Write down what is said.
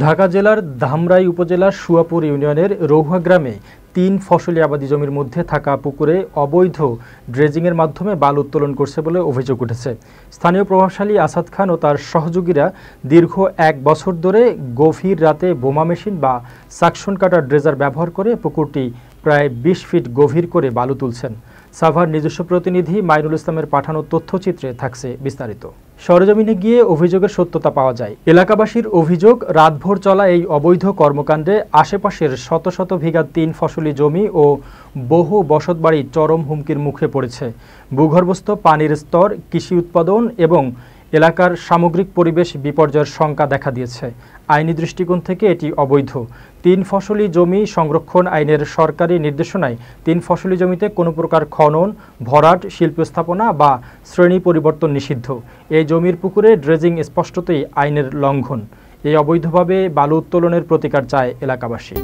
ঢাকা জেলার ধামরাই উপজেলার সুয়াপুর ইউনিয়নের রৌহা গ্রামে ৩ ফসলি আবাদি জমির মধ্যে থাকা পুকুরে অবৈধ ড্রেজিংয়ের মাধ্যমে বালু উত্তোলন করছে বলে অভিযোগ উঠেছে। স্থানীয় প্রভাবশালী আসাদ খান ও তার সহযোগীরা দীর্ঘ ১ বছর ধরে গভীর রাতে বোমা মেশিন বা সাকশন কাটার ড্রেজার ব্যবহার করে পুকুরটি প্রায় ২০ ফিট গভীর করে বালু তুলছেন। সাভার নিজস্ব প্রতিনিধি মাইনুল ইসলামের পাঠানো তথ্যচিত্রে থাকছে বিস্তারিত। সরেজমিনে গিয়ে অভিযোগের সত্যতা পাওয়া যায়। এলাকাবাসীর অভিযোগ, রাতভর চলা এই অবৈধ কর্মকাণ্ডে আশেপাশের শত শত বিঘা ৩ ফসলি জমি ও বহু বসতবাড়ি চরম হুমকির মুখে পড়েছে। ভূগর্ভস্থ পানির স্তর, কৃষি উৎপাদন এবং এলাকার সামগ্রিক পরিবেশ বিপর্যয়ের শঙ্কা দেখা দিয়েছে। আইনি দৃষ্টিকোণ থেকে এটি অবৈধ। ৩ ফসলি জমি সংরক্ষণ আইনের সরকারি নির্দেশনায় ৩ ফসলি জমিতে কোনো প্রকার খনন, ভরাট, শিল্প স্থাপনা বা শ্রেণী পরিবর্তন নিষিদ্ধ। এই জমির পুকুরে ড্রেজিং স্পষ্টতই আইনের লঙ্ঘন। এই অবৈধভাবে বালু উত্তোলনের প্রতিকার চায় এলাকাবাসী।